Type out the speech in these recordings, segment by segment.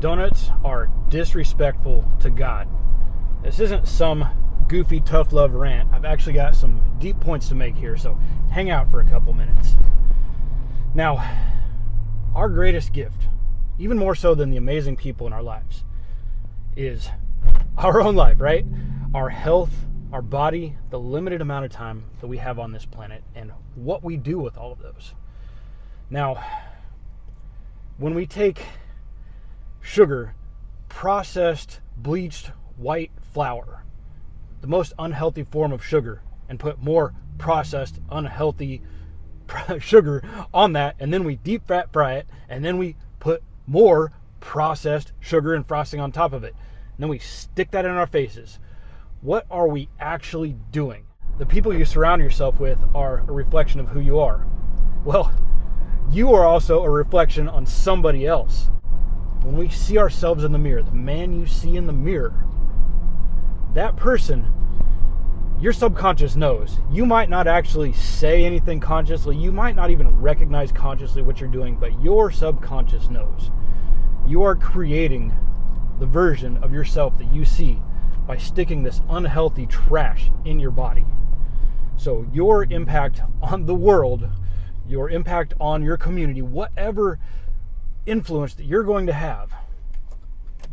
Donuts are disrespectful to God. This isn't some goofy tough love rant. I've actually got some deep points to make here, so hang out for a couple minutes. Now, our greatest gift, even more so than the amazing people in our lives, is our own life, right? Our health, our body, the limited amount of time that we have on this planet, and what we do with all of those. Now, when we take sugar, processed, bleached white flour, the most unhealthy form of sugar, and put more processed, unhealthy sugar on that, and then we deep fat fry it, and then we put more processed sugar and frosting on top of it, and then we stick that in our faces. What are we actually doing? The people you surround yourself with are a reflection of who you are. Well, you are also a reflection on somebody else. When we see ourselves in the mirror, the man you see in the mirror, that person, your subconscious knows. You might not actually say anything consciously. You might not even recognize consciously what you're doing, but your subconscious knows. You are creating the version of yourself that you see by sticking this unhealthy trash in your body. So your impact on the world, your impact on your community, whatever influence that you're going to have,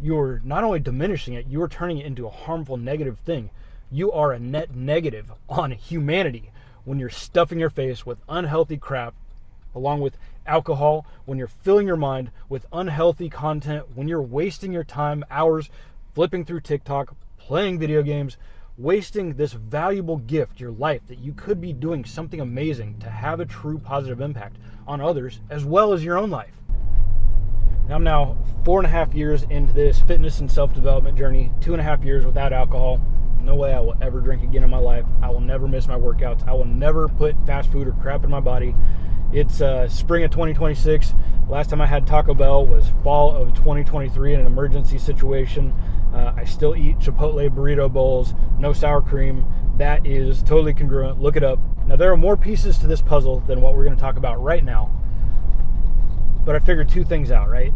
you're not only diminishing it, you're turning it into a harmful negative thing. You are a net negative on humanity when you're stuffing your face with unhealthy crap along with alcohol, when you're filling your mind with unhealthy content, when you're wasting your time, hours flipping through TikTok, playing video games, wasting this valuable gift, your life, that you could be doing something amazing to have a true positive impact on others as well as your own life. I'm now 4.5 years into this fitness and self-development journey, 2.5 years without alcohol. No way I will ever drink again in my life. I will never miss my workouts. I will never put fast food or crap in my body. It's spring of 2026. Last time I had Taco Bell was fall of 2023 in an emergency situation. I still eat Chipotle burrito bowls, no sour cream. That is totally congruent. Look it up. Now, there are more pieces to this puzzle than what we're going to talk about right now. But I figured two things out, right?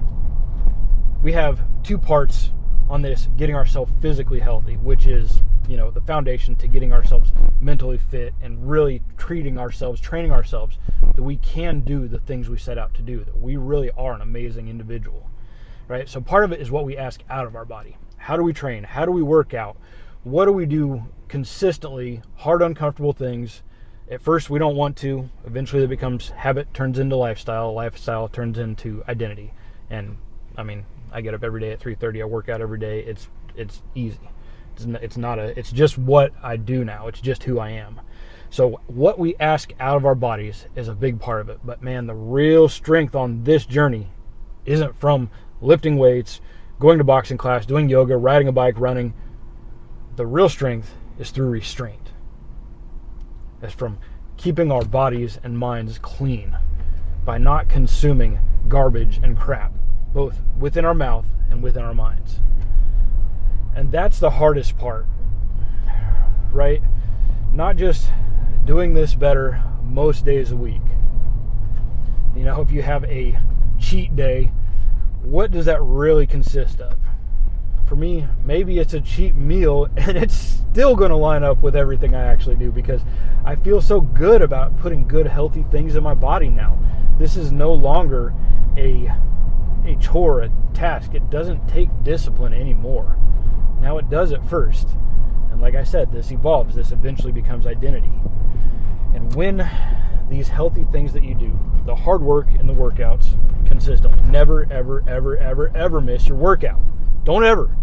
We have two parts on this getting ourselves physically healthy, which is, the foundation to getting ourselves mentally fit and really training ourselves that we can do the things we set out to do, that we really are an amazing individual, right? So part of it is what we ask out of our body. How do we train? How do we work out? What do we do consistently? Hard, uncomfortable things. At first, we don't want to. Eventually, it becomes habit, turns into lifestyle. Lifestyle turns into identity. And I get up every day at 3:30. I work out every day. It's easy. It's just what I do now. It's just who I am. So what we ask out of our bodies is a big part of it. But man, the real strength on this journey isn't from lifting weights, going to boxing class, doing yoga, riding a bike, running. The real strength is through restraint. It's from keeping our bodies and minds clean by not consuming garbage and crap, both within our mouth and within our minds. And that's the hardest part, right? Not just doing this better most days a week. If you have a cheat day, what does that really consist of? For me, maybe it's a cheat meal, and it's still going to line up with everything I actually do because I feel so good about putting good, healthy things in my body now. This is no longer a chore, a task. It doesn't take discipline anymore. Now it does at first. And like I said, this evolves. This eventually becomes identity. And when these healthy things that you do, the hard work and the workouts consistently, never, ever, ever, ever, ever miss your workout. Don't ever.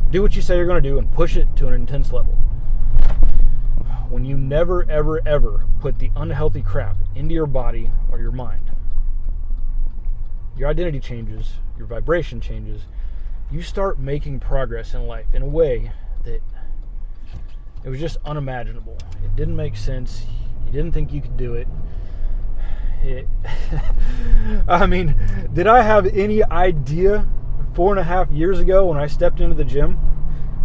Do what you say you're going to do and push it to an intense level. When you never, ever, ever put the unhealthy crap into your body or your mind, your identity changes, your vibration changes. You start making progress in life in a way that it was just unimaginable. It didn't make sense. You didn't think you could do it. Did I have any idea 4.5 years ago when I stepped into the gym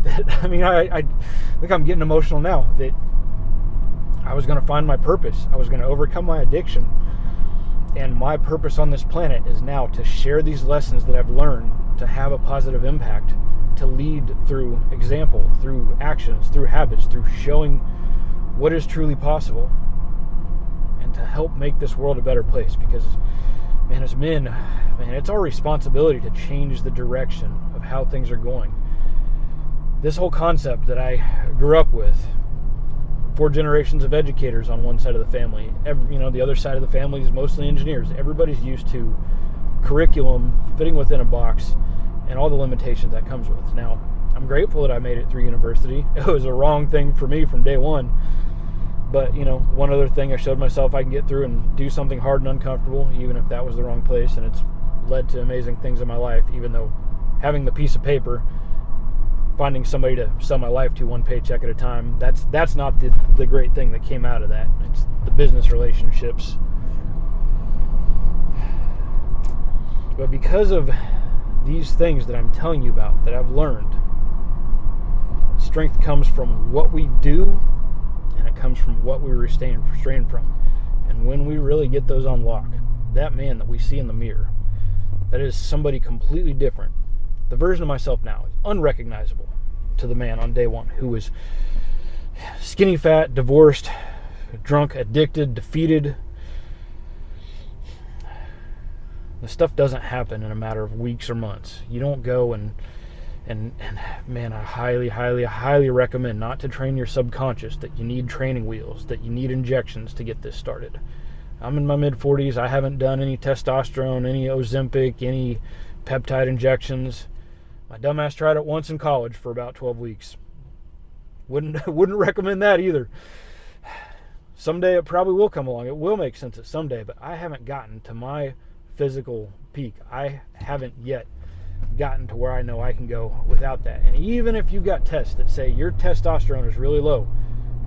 that, I think I'm getting emotional now, that I was going to find my purpose. I was going to overcome my addiction. And my purpose on this planet is now to share these lessons that I've learned to have a positive impact, to lead through example, through actions, through habits, through showing what is truly possible, and to help make this world a better place. Because, man, as men, man, it's our responsibility to change the direction of how things are going. This whole concept that I grew up with, 4 generations of educators on one side of the family, the other side of the family is mostly engineers. Everybody's used to curriculum fitting within a box and all the limitations that comes with. Now, I'm grateful that I made it through university. It was a wrong thing for me from day one. But, one other thing, I showed myself I can get through and do something hard and uncomfortable, even if that was the wrong place. And it's led to amazing things in my life, even though having the piece of paper, finding somebody to sell my life to one paycheck at a time, that's not the great thing that came out of that. It's the business relationships. But because of these things that I'm telling you about, that I've learned, strength comes from what we do, and it comes from what we restrain from. And when we really get those on lock, that man that we see in the mirror, that is somebody completely different. The version of myself now is unrecognizable to the man on day one who was skinny fat, divorced, drunk, addicted, defeated. The stuff doesn't happen in a matter of weeks or months. You don't go and man, I highly recommend not to train your subconscious that you need training wheels, that you need injections to get this started. I'm in my mid-40s. I haven't done any testosterone, any Ozempic, any peptide injections. My dumbass tried it once in college for about 12 weeks. Wouldn't recommend that either. Someday it probably will come along. It will make sense at someday, but I haven't gotten to my physical peak. I haven't yet gotten to where I know I can go without that. And even if you've got tests that say your testosterone is really low,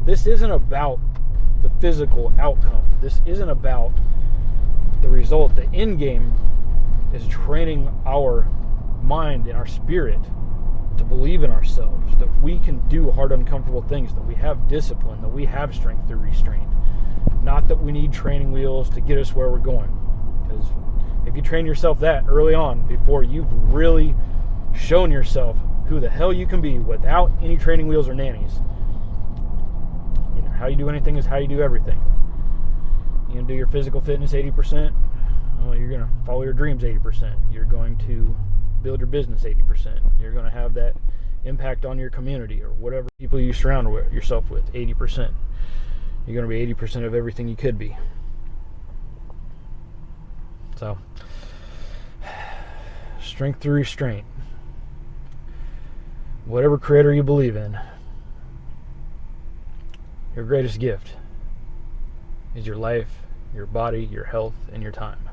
this isn't about the physical outcome. This isn't about the result. The end game is training our mind and our spirit to believe in ourselves, that we can do hard, uncomfortable things, that we have discipline, that we have strength through restraint. Not that we need training wheels to get us where we're going. Because if you train yourself that early on, before you've really shown yourself who the hell you can be without any training wheels or nannies, how you do anything is how you do everything. You do your physical fitness 80%, well, you're going to follow your dreams 80%. You're going to build your business 80%. You're going to have that impact on your community or whatever people you surround yourself with 80%. You're going to be 80% of everything you could be. So, strength through restraint. Whatever creator you believe in, your greatest gift is your life, your body, your health, and your time.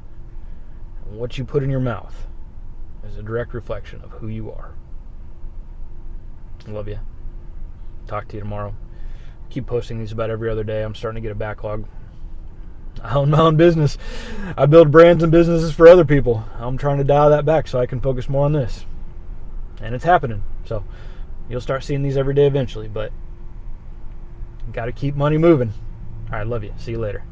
And what you put in your mouth is a direct reflection of who you are. I love you. Talk to you tomorrow. Keep posting these about every other day. I'm starting to get a backlog. I own my own business. I build brands and businesses for other people. I'm trying to dial that back so I can focus more on this. And it's happening. So you'll start seeing these every day eventually, but got to keep money moving. All right, love you. See you later.